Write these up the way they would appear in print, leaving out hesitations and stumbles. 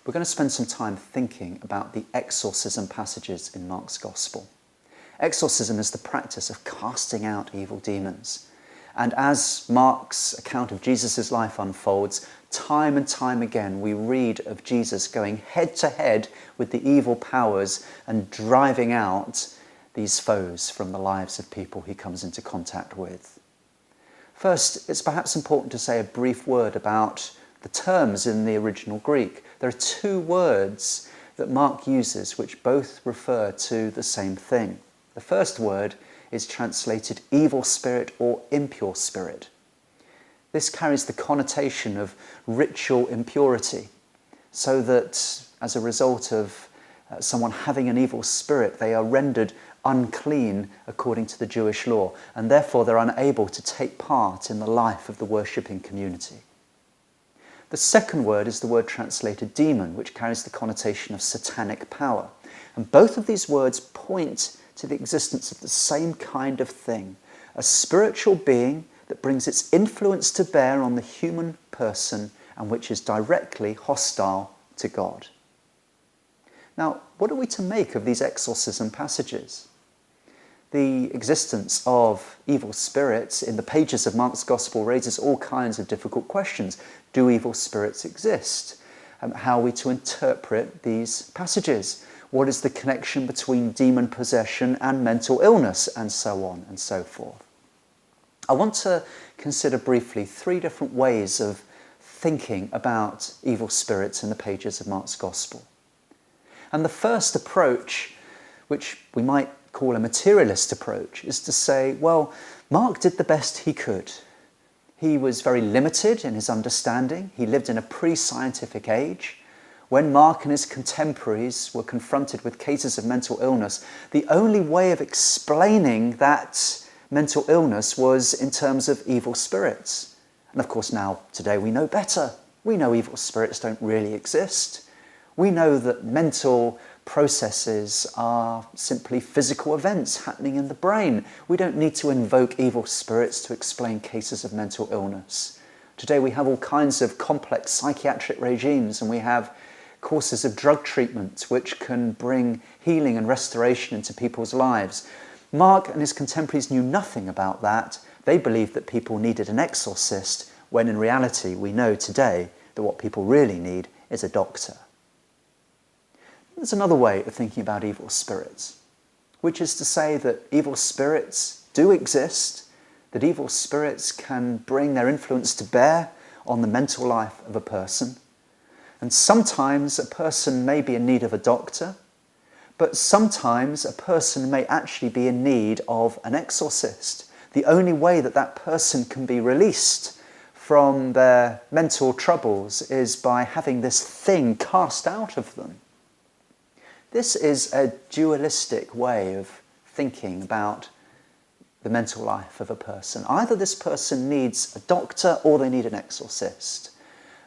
we're going to spend some time thinking about the exorcism passages in Mark's Gospel. Exorcism is the practice of casting out evil demons. And as Mark's account of Jesus' life unfolds, time and time again we read of Jesus going head to head with the evil powers and driving out these foes from the lives of people he comes into contact with. First, it's perhaps important to say a brief word about the terms in the original Greek. There are two words that Mark uses which both refer to the same thing. The first word is translated evil spirit or impure spirit. This carries the connotation of ritual impurity, so that as a result of someone having an evil spirit, they are rendered unclean according to the Jewish law, and therefore they're unable to take part in the life of the worshipping community. The second word is the word translated demon, which carries the connotation of satanic power. And both of these words point to the existence of the same kind of thing, a spiritual being that brings its influence to bear on the human person and which is directly hostile to God. Now, what are we to make of these exorcism passages? The existence of evil spirits in the pages of Mark's Gospel raises all kinds of difficult questions. Do evil spirits exist? How are we to interpret these passages? What is the connection between demon possession and mental illness, and so on and so forth? I want to consider briefly three different ways of thinking about evil spirits in the pages of Mark's Gospel. And the first approach, which we might call a materialist approach, is to say, well, Mark did the best he could. He was very limited in his understanding. He lived in a pre-scientific age. When Mark and his contemporaries were confronted with cases of mental illness, the only way of explaining that mental illness was in terms of evil spirits. And of course now, today, we know better. We know evil spirits don't really exist. We know that mental processes are simply physical events happening in the brain. We don't need to invoke evil spirits to explain cases of mental illness. Today we have all kinds of complex psychiatric regimes, and we have courses of drug treatment which can bring healing and restoration into people's lives. Mark and his contemporaries knew nothing about that. They believed that people needed an exorcist, when in reality we know today that what people really need is a doctor. There's another way of thinking about evil spirits, which is to say that evil spirits do exist, that evil spirits can bring their influence to bear on the mental life of a person. And sometimes a person may be in need of a doctor, but sometimes a person may actually be in need of an exorcist. The only way that that person can be released from their mental troubles is by having this thing cast out of them. This is a dualistic way of thinking about the mental life of a person. Either this person needs a doctor or they need an exorcist.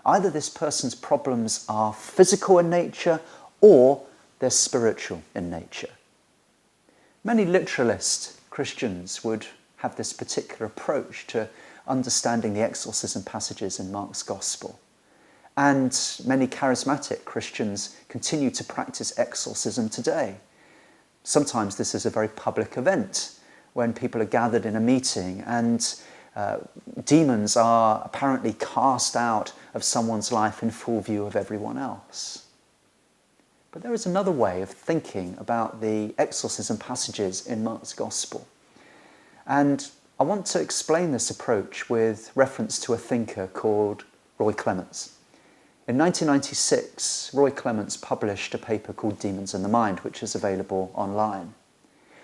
Either this person's problems are physical in nature or they're spiritual in nature. Many literalist Christians would have this particular approach to understanding the exorcism passages in Mark's Gospel. And many charismatic Christians continue to practice exorcism today. Sometimes this is a very public event when people are gathered in a meeting and demons are apparently cast out of someone's life in full view of everyone else. But there is another way of thinking about the exorcism passages in Mark's Gospel. And I want to explain this approach with reference to a thinker called Roy Clements. In 1996, Roy Clements published a paper called Demons in the Mind, which is available online.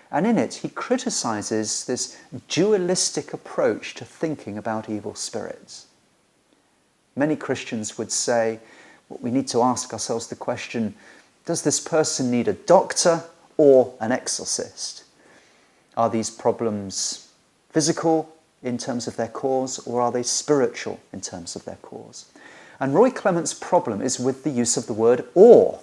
And in it, he criticises this dualistic approach to thinking about evil spirits. Many Christians would say, well, we need to ask ourselves the question, does this person need a doctor or an exorcist? Are these problems physical in terms of their cause, or are they spiritual in terms of their cause? And Roy Clements' problem is with the use of the word or.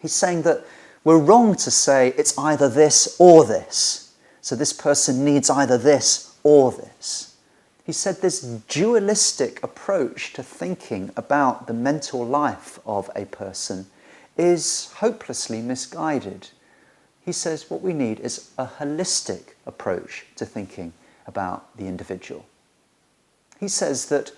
He's saying that we're wrong to say it's either this or this. So this person needs either this or this. He said this dualistic approach to thinking about the mental life of a person is hopelessly misguided. He says what we need is a holistic approach to thinking about the individual. He says that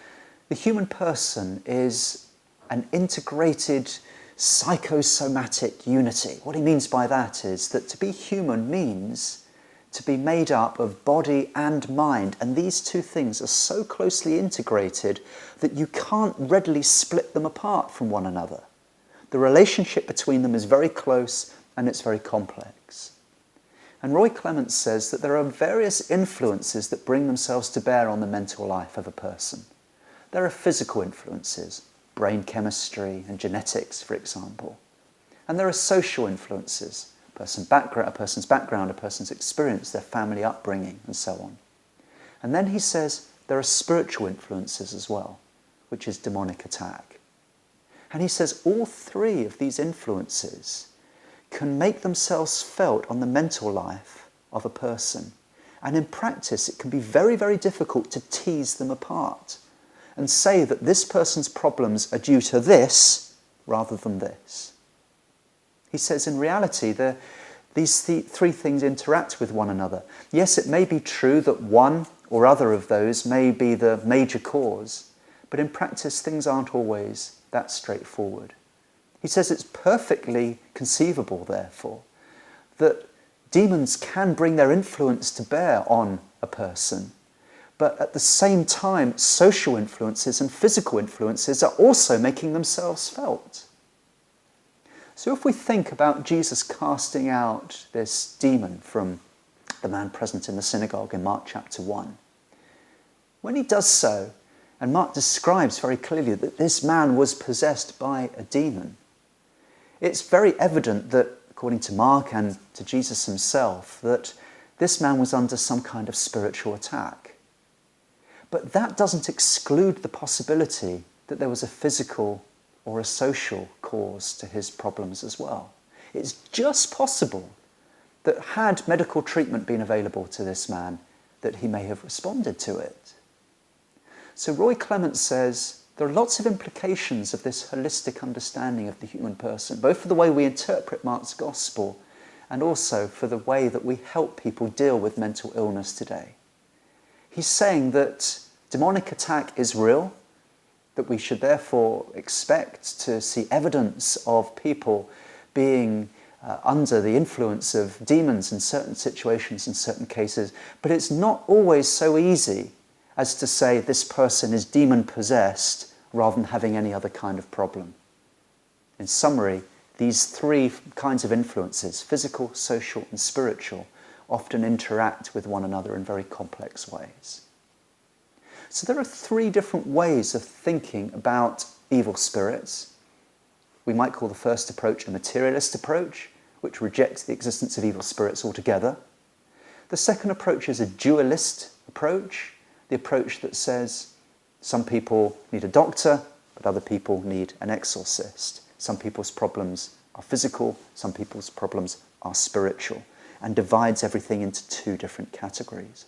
the human person is an integrated psychosomatic unity. What he means by that is that to be human means to be made up of body and mind, and these two things are so closely integrated that you can't readily split them apart from one another. The relationship between them is very close and it's very complex. And Roy Clements says that there are various influences that bring themselves to bear on the mental life of a person. There are physical influences, brain chemistry and genetics, for example. And there are social influences, a person's background, a person's experience, their family upbringing, and so on. And then he says there are spiritual influences as well, which is demonic attack. And he says all three of these influences can make themselves felt on the mental life of a person. And in practice, it can be very, very difficult to tease them apart and say that this person's problems are due to this rather than this. He says in reality, these three things interact with one another. Yes, it may be true that one or other of those may be the major cause, but in practice things aren't always that straightforward. He says it's perfectly conceivable, therefore, that demons can bring their influence to bear on a person, but at the same time social influences and physical influences are also making themselves felt. So if we think about Jesus casting out this demon from the man present in the synagogue in Mark chapter 1, when he does so, and Mark describes very clearly that this man was possessed by a demon, it's very evident that, according to Mark and to Jesus himself, that this man was under some kind of spiritual attack. But that doesn't exclude the possibility that there was a physical or a social cause to his problems as well. It's just possible that had medical treatment been available to this man, that he may have responded to it. So Roy Clements says there are lots of implications of this holistic understanding of the human person, both for the way we interpret Mark's gospel and also for the way that we help people deal with mental illness today. He's saying that demonic attack is real, that we should therefore expect to see evidence of people being under the influence of demons in certain situations, in certain cases, but it's not always so easy as to say this person is demon-possessed rather than having any other kind of problem. In summary, these three kinds of influences, physical, social and spiritual, often interact with one another in very complex ways. So there are three different ways of thinking about evil spirits. We might call the first approach a materialist approach, which rejects the existence of evil spirits altogether. The second approach is a dualist approach, the approach that says some people need a doctor, but other people need an exorcist. Some people's problems are physical, some people's problems are spiritual, and divides everything into two different categories.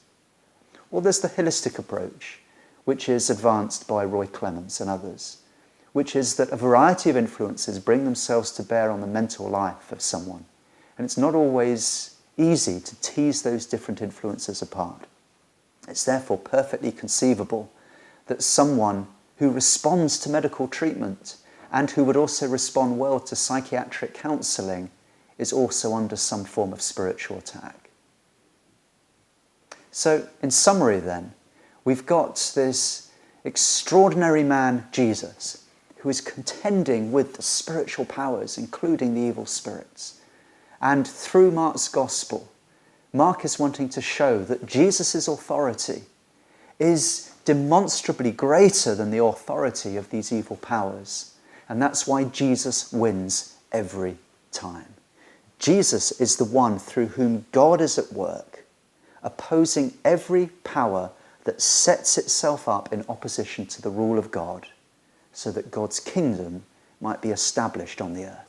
Or there's the holistic approach, which is advanced by Roy Clements and others, which is that a variety of influences bring themselves to bear on the mental life of someone. And it's not always easy to tease those different influences apart. It's therefore perfectly conceivable that someone who responds to medical treatment and who would also respond well to psychiatric counselling is also under some form of spiritual attack. So, in summary then, we've got this extraordinary man, Jesus, who is contending with the spiritual powers, including the evil spirits. And through Mark's gospel, Mark is wanting to show that Jesus' authority is demonstrably greater than the authority of these evil powers. And that's why Jesus wins every time. Jesus is the one through whom God is at work, opposing every power that sets itself up in opposition to the rule of God, so that God's kingdom might be established on the earth.